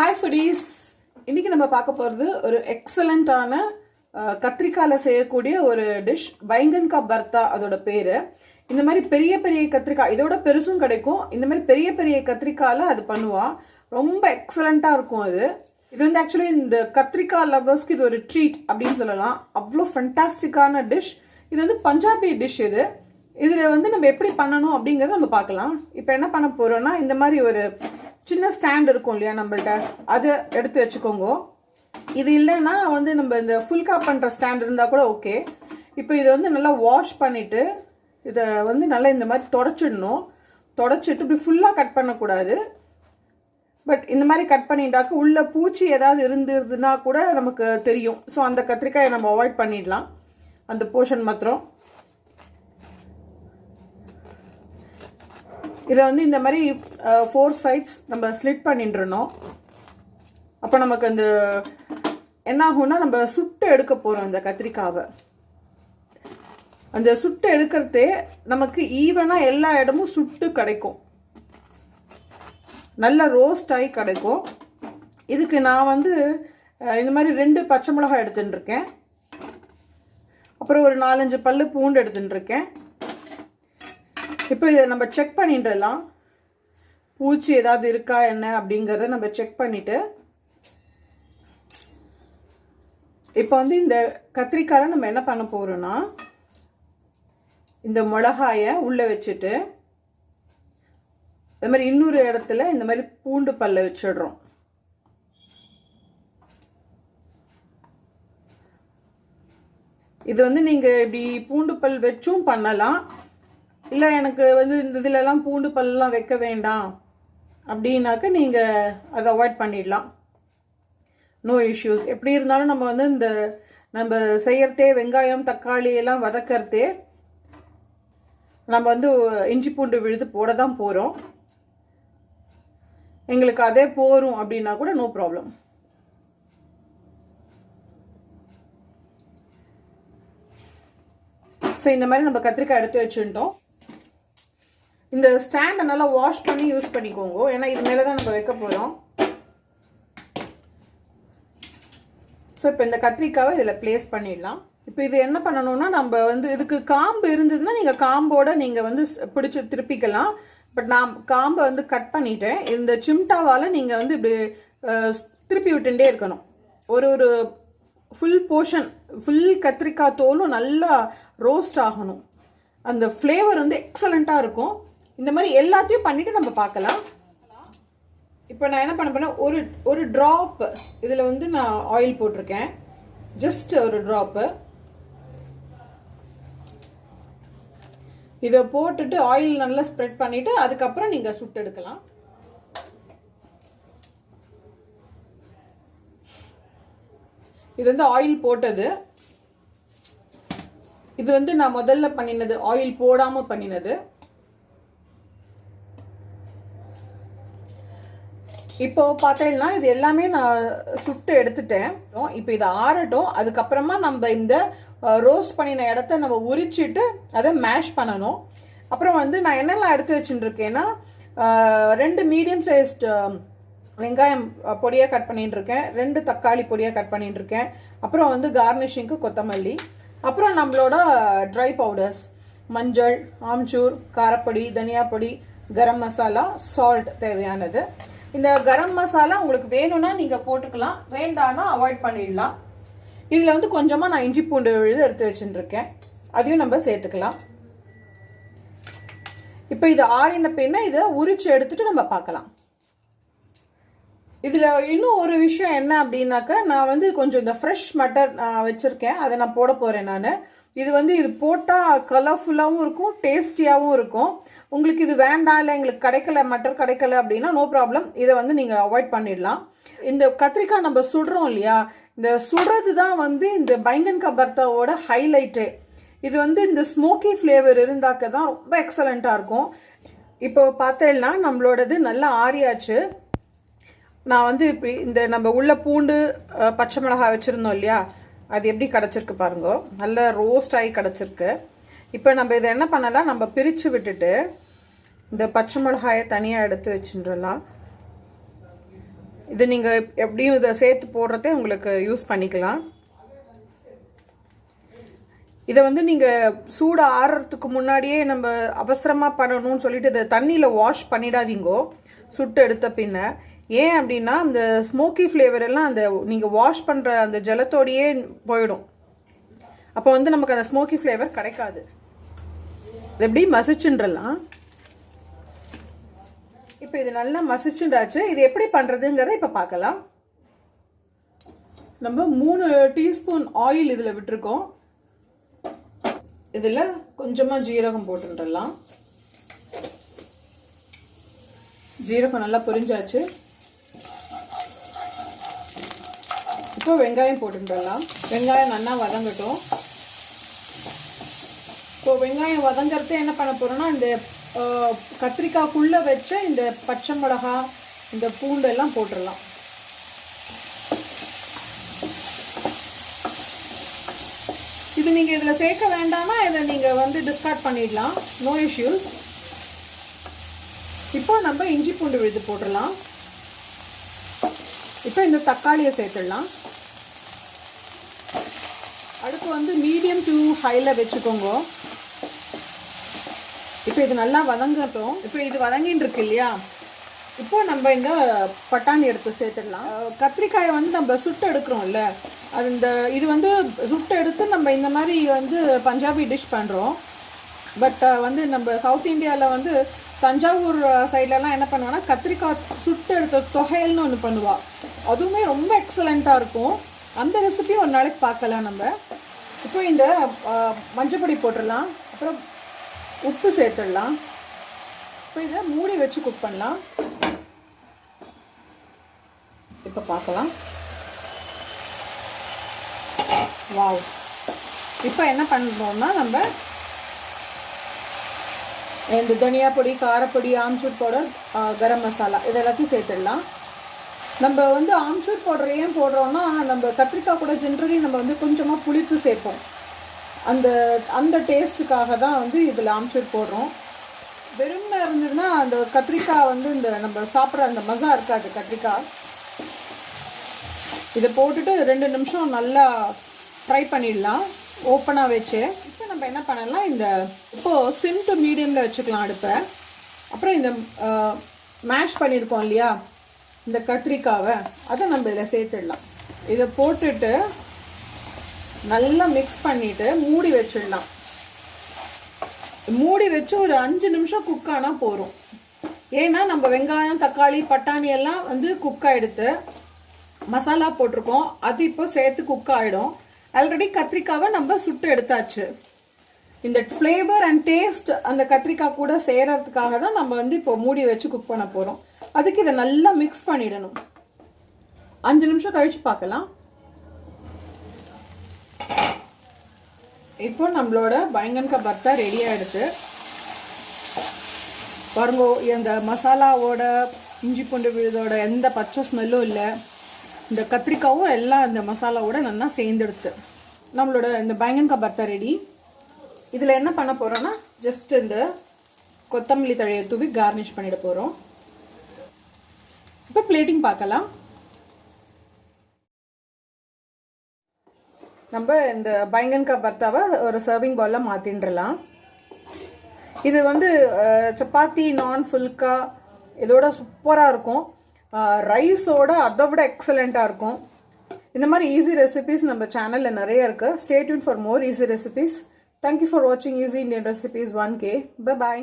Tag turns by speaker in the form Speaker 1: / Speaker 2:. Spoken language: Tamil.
Speaker 1: Hi foodies! இன்னைக்கு நம்ம பார்க்க போறது ஒரு எக்ஸலென்ட்டான கத்திரிக்காயில செய்யக்கூடிய ஒரு டிஷ் बैंगन का भरता அதோட பேரு. இந்த மாதிரி பெரிய பெரிய கத்திரிக்காய் இதோட பெருசும் கிடைக்கும். இந்த மாதிரி பெரிய பெரிய கத்திரிக்காயில அது பண்ணுவா. ரொம்ப எக்ஸலென்ட்டா இருக்கும் அது. இது வந்து एक्चुअली இந்த கத்திரிக்காய் லவர்ஸ்க்கு இது ஒரு ட்ரீட் அப்படினு சொல்லலாம். அவ்ளோ ஃபேண்டாஸ்டிக்கான டிஷ். இது வந்து பஞ்சாபி டிஷ் இது. இதுல வந்து நம்ம எப்படி பண்ணனும் அப்படிங்கறத நம்ம பார்க்கலாம். இப்போ என்ன பண்ண போறோம்னா இந்த மாதிரி ஒரு சின்ன ஸ்டாண்ட் இருக்கும் இல்லையா நம்மள்ட்ட அதை எடுத்து வச்சுக்கோங்க. இது இல்லைன்னா வந்து நம்ம இந்த ஃபுல்கா பண்ணுற ஸ்டாண்ட் இருந்தால் கூட ஓகே. இப்போ இதை வந்து நல்லா வாஷ் பண்ணிவிட்டு இதை வந்து நல்லா இந்த மாதிரி தொடச்சிடணும். தொடச்சிட்டு இப்படி ஃபுல்லாக கட் பண்ணக்கூடாது. பட் இந்த மாதிரி கட் பண்ணிட்டாக்க உள்ள பூச்சி ஏதாவது இருந்துருதுன்னா கூட நமக்கு தெரியும். ஸோ அந்த கத்திரிக்காயை நம்ம அவாய்ட் பண்ணிடலாம். அந்த போர்ஷன் மாத்திரம் இதை வந்து இந்த மாதிரி 4 sides நம்ம ஸ்லிட் பண்ணிட்டுறணும். அப்போ நமக்கு அந்த என்ன ஆகும்னா நம்ம சுட்டு எடுக்க போகிறோம் அந்த கத்திரிக்காவை. அந்த சுட்டு எடுக்கிறதே நமக்கு ஈவனாக எல்லா இடமும் சுட்டு கிடைக்கும். நல்ல ரோஸ்ட் ஆகி கிடைக்கும். இதுக்கு நான் வந்து இந்த மாதிரி 2 பச்சை மிளகாய் எடுத்துட்டுருக்கேன். அப்புறம் ஒரு 4-5 பல்லு பூண்டு எடுத்துட்டுருக்கேன். இப்போ இதை நம்ம செக் பண்ணிடலாம். பூச்சி ஏதாவது இருக்கா என்ன அப்படிங்கிறத நம்ம செக் பண்ணிட்டு இப்போ வந்து இந்த கத்திரிக்காயை நம்ம என்ன பண்ண போறோம்னா இந்த மிளகாயை உள்ள வச்சுட்டு இந்த மாதிரி இன்னொரு இடத்துல இந்த மாதிரி பூண்டு பல்ல வச்சிடுறோம். இது வந்து நீங்க இப்படி பூண்டு பல் வச்சும் பண்ணலாம். இல்லை எனக்கு வந்து இந்த இதிலெல்லாம் பூண்டு பல்லாம் வைக்க வேண்டாம் அப்படின்னாக்க நீங்கள் அதை அவாய்ட் பண்ணிடலாம். No issues. எப்படி இருந்தாலும் நம்ம வந்து இந்த நம்ம செய்யறதே வெங்காயம் தக்காளி எல்லாம் வதக்கிறதே நம்ம வந்து இஞ்சி பூண்டு விழுது போட தான் போகிறோம். எங்களுக்கு அதே போரும் அப்படின்னா கூட நோ ப்ராப்ளம். ஸோ இந்த மாதிரி நம்ம கத்திரிக்காய் எடுத்து வச்சுட்டோம். இந்த ஸ்டாண்டை நல்லா வாஷ் பண்ணி யூஸ் பண்ணிக்கோங்க. ஏன்னா இது மேலே தான் நம்ம வைக்க போகிறோம். ஸோ இப்போ இந்த கத்திரிக்காவை இதில் பிளேஸ் பண்ணிடலாம். இப்போ இது என்ன பண்ணணும்னா நம்ம வந்து இதுக்கு காம்பு இருந்ததுன்னா நீங்கள் காம்போட நீங்கள் வந்து பிடிச்சி திருப்பிக்கலாம். பட் நான் காம்பை வந்து கட் பண்ணிட்டேன். இந்த சிம்டாவால் நீங்கள் வந்து இப்படி திருப்பி விட்டுட்டே இருக்கணும். ஒரு ஃபுல் போர்ஷன் ஃபுல் கத்திரிக்காய் தோலும் நல்லா ரோஸ்ட் ஆகணும். அந்த ஃப்ளேவர் வந்து எக்ஸலண்ட்டாக இருக்கும். இந்த மாதிரி எல்லாத்தையும் பண்ணிட்டு நம்ம பார்க்கலாம். இப்போ நான் என்ன பண்ண போறேன், ஒரு ட்ராப் இதில் வந்து நான் ஆயில் போட்டிருக்கேன். ஜஸ்ட் ஒரு ட்ராப்பு இதை போட்டுட்டு ஆயில் நல்லா ஸ்ப்ரெட் பண்ணிட்டு அதுக்கப்புறம் நீங்க சுட்டு எடுக்கலாம். இது வந்து ஆயில் போட்டது. இது வந்து நான் முதல்ல பண்ணினது ஆயில் போடாம பண்ணினது. இப்போ பார்த்தீங்கன்னா இது எல்லாமே நான் சுட்டு எடுத்துட்டேன். இப்போ இதை ஆறட்டும். அதுக்கப்புறமா நம்ம இந்த ரோஸ்ட் பண்ணின இடத்த நம்ம உரிச்சிட்டு அதை மேஷ் பண்ணணும். அப்புறம் வந்து நான் என்னெல்லாம் எடுத்து வச்சுட்டுருக்கேன்னா 2 மீடியம் சைஸ்ட் வெங்காயம் பொடியாக கட் பண்ணிட்டு இருக்கேன். 2 தக்காளி பொடியாக கட் பண்ணிட்டு இருக்கேன். அப்புறம் வந்து கார்னிஷிங்க்கு கொத்தமல்லி. அப்புறம் நம்மளோட ட்ரை பவுடர்ஸ் மஞ்சள், ஆம்ச்சூர், காரப்பொடி, தனியா பொடி, கரம் மசாலா, சால்ட் தேவையானது. இந்த கரம் மசாலா உங்களுக்கு வேணும்னா நீங்கள் போட்டுக்கலாம், வேண்டாம்னா அவாய்ட் பண்ணிடலாம். இதில் வந்து கொஞ்சமாக நான் இஞ்சி பூண்டு விழுது எடுத்து வச்சுட்டுருக்கேன். அதையும் நம்ம சேர்த்துக்கலாம். இப்போ இது ஆறின பின்ன இதை உரிச்சு எடுத்துட்டு நம்ம பார்க்கலாம். இதில் இன்னும் ஒரு விஷயம் என்ன அப்படின்னாக்க நான் வந்து கொஞ்சம் இந்த ஃப்ரெஷ் மட்டர் வச்சுருக்கேன். அதை நான் போட போகிறேன் நான். இது வந்து இது போட்டால் கலர்ஃபுல்லாகவும் இருக்கும், டேஸ்டியாகவும் இருக்கும். உங்களுக்கு இது வேண்டாம், இல்லை எங்களுக்கு கிடைக்கல, மட்டர் கிடைக்கல அப்படின்னா நோ ப்ராப்ளம். இதை வந்து நீங்கள் அவாய்ட் பண்ணிடலாம். இந்த கத்திரிக்காய் நம்ம சுடுறோம் இல்லையா, இந்த சுடுறது தான் வந்து இந்த बैंगन का भरताவோட ஹைலைட்டு. இது வந்து இந்த ஸ்மோக்கி ஃப்ளேவர் இருந்தாக்க தான் ரொம்ப எக்ஸலண்ட்டாக இருக்கும். இப்போ பார்த்தேன்னா நம்மளோடது நல்லா ஆறியாச்சு. நான் வந்து இப்படி இந்த நம்ம உள்ள பூண்டு பச்சை மிளகாய் வச்சுருந்தோம் இல்லையா, அது எப்படி கிடச்சிருக்கு பாருங்க. நல்லா ரோஸ்ட் ஆகி கிடச்சிருக்கு. இப்போ நம்ம இதை என்ன பண்ணலாம், நம்ம பிரித்து விட்டுட்டு இந்த பச்சை மிளகாயை தனியாக எடுத்து வச்சுட்டுலாம். இது நீங்கள் எப்படியும் இதை சேர்த்து போடுறதே உங்களுக்கு யூஸ் பண்ணிக்கலாம். இதை வந்து நீங்கள் சூடு ஆறுறதுக்கு முன்னாடியே நம்ம அவசரமாக பண்ணணும்னு சொல்லிட்டு இதை தண்ணியில் வாஷ் பண்ணிடாதீங்கோ சுட்டு எடுத்த பின்ன. ஏன் அப்படின்னா அந்த ஸ்மோக்கி ஃப்ளேவர் எல்லாம் அந்த நீங்கள் வாஷ் பண்ணுற அந்த ஜலத்தோடையே போயிடும். அப்போ வந்து நமக்கு அந்த ஸ்மோக்கி ஃப்ளேவர் கிடைக்காது. இது எப்படி மசிச்சுன்றலாம். இப்போ இது நல்லா மசிச்சுண்டாச்சு. இது எப்படி பண்ணுறதுங்கிறத இப்போ பார்க்கலாம். நம்ம 3 டீஸ்பூன் ஆயில் இதில் விட்டுருக்கோம். இதில் கொஞ்சமாக ஜீரகம் போட்டுடலாம். ஜீரகம் நல்லா பொரிஞ்சாச்சு. இப்போ வெங்காயம் போட்டுடலாம். வெங்காயம் நல்லா வதங்கட்டும். இப்போ வெங்காயம் வதங்கிறது என்ன பண்ண போகிறோன்னா இந்த கத்திரிக்காய்க்குள்ளே வச்ச இந்த பச்சை மிளகா இந்த பூண்டெல்லாம் போட்டுடலாம். இது நீங்கள் இதில் சேர்க்க வேண்டாம்னா இதை நீங்கள் வந்து டிஸ்கார்ட் பண்ணிடலாம், நோ இஷ்யூஸ். இப்போ நம்ம இஞ்சி பூண்டு விழுது போட்டுடலாம். இப்போ இந்த தக்காளியை சேர்த்துடலாம். அடுத்து வந்து மீடியம் டு ஹையில் வச்சுக்கோங்க. இப்போ இது நல்லா வதங்கட்டும். இப்போ இது வதங்கின்னு இருக்கு இல்லையா, இப்போ நம்ம இந்த பட்டாணி எடுத்து சேர்த்துடலாம். கத்திரிக்காயை வந்து நம்ம சுட்டு எடுக்கிறோம்ல, அது இது வந்து சுட்டு எடுத்து நம்ம இந்த மாதிரி வந்து பஞ்சாபி டிஷ் பண்ணுறோம். பட் வந்து நம்ம சவுத் இந்தியாவில் வந்து தஞ்சாவூர் சைட்லலாம் என்ன பண்ணுவாங்கன்னா கத்திரிக்காய் சுட்டு எடுத்த தொகையல்னு ஒன்று பண்ணுவாள். அதுவுமே ரொம்ப எக்ஸலண்ட்டாக இருக்கும். அந்த ரெசிபி ஒரு நாளைக்கு பார்க்கலாம் நம்ம. இப்போ இந்த மஞ்சப்பொடி போட்டுடலாம். அப்புறம் உப்பு சேர்த்துடலாம். இப்போ இதை மூடி வச்சு குக் பண்ணலாம். இப்போ பார்க்கலாம். வாவ். இப்போ என்ன பண்ணுறோம்னா நம்ம இந்த தனியா பொடி, காரப்பொடி, ஆம்ச்சூர் பவுடர், கரம் மசாலா இது எல்லாத்தையும் சேர்த்துடலாம். நம்ம வந்து ஆம்ச்சூர் பவுடர் ஏன் போடுறோம்னா நம்ம கத்திரிக்காய் கூட ஜென்ரலி நம்ம வந்து கொஞ்சமாக புளிப்பு சேர்ப்போம். அந்த டேஸ்ட்டுக்காக தான் வந்து இதில் ஆம்ச்சூர் போடுறோம். வெறும்னா இருந்ததுன்னா அந்த கத்திரிக்காய் வந்து இந்த நம்ம சாப்பிட்ற அந்த மசா இருக்காது கத்திரிக்காய். இதை போட்டுட்டு 2 நிமிஷம் நல்லா ஃப்ரை பண்ணிடலாம் ஓப்பனாக வச்சு. இப்போ நம்ம என்ன பண்ணலாம், இப்போது சிம் டு மீடியமில் வச்சுக்கலாம் அடுப்பை. அப்புறம் இந்த மேஷ் பண்ணியிருக்கோம் இல்லையா இந்த கத்திரிக்காவை, அதை நம்ம இதில் சேர்த்துடலாம். இதை போட்டுட்டு நல்லா மிக்ஸ் பண்ணிவிட்டு மூடி வச்சிடலாம். மூடி வச்சு ஒரு 5 நிமிஷம் குக் ஆனால் போகிறோம். ஏன்னா நம்ம வெங்காயம், தக்காளி, பட்டாணி எல்லாம் வந்து குக் ஆகிடுத்து. மசாலா போட்டிருக்கோம், அது இப்போ சேர்த்து குக் ஆகிடும். ஆல்ரெடி கத்திரிக்காவை நம்ம சுட்டு எடுத்தாச்சு. இந்த ஃப்ளேவர் அண்ட் டேஸ்ட் அந்த கத்திரிக்காய் கூட சேர்கிறதுக்காக தான் நம்ம வந்து இப்போ மூடி வச்சு குக் பண்ண போகிறோம். அதுக்கு இதை நல்லா மிக்ஸ் பண்ணிடணும். 5 நிமிஷம் கழிச்சு பார்க்கலாம். இப்போ நம்மளோட बैंगन का भरता ரெடி ஆகிடுது பாருங்க. இந்த மசாலாவோட இஞ்சி பூண்டு விழுதோட எந்த பச்சை ஸ்மெல்லும் இல்லை. இந்த கத்திரிக்காவும் எல்லாம் இந்த மசாலாவோட நல்லா சேர்ந்துடுது. நம்மளோட இந்த बैंगन का भरता ரெடி. இதில் என்ன பண்ண போகிறோன்னா ஜஸ்ட் இந்த கொத்தமல்லி தழையை தூவி கார்னிஷ் பண்ணிட போகிறோம். இப்போ பிளேட்டிங் பார்க்கலாம். நம்ம இந்த बैंगन का भरताவை ஒரு சர்விங் பவுலில் மாற்றின்றலாம். இது வந்து சப்பாத்தி, நான், ஃபுல்கா இதோட சூப்பராக இருக்கும். ரைஸோட அதை விட எக்ஸலண்ட்டாக இருக்கும். இந்த மாதிரி ஈஸி ரெசிபீஸ் நம்ம சேனலில் நிறைய இருக்குது. Stay tune for more easy recipes. Thank you for வாட்சிங் easy Indian recipes 1K. Bye பாய்.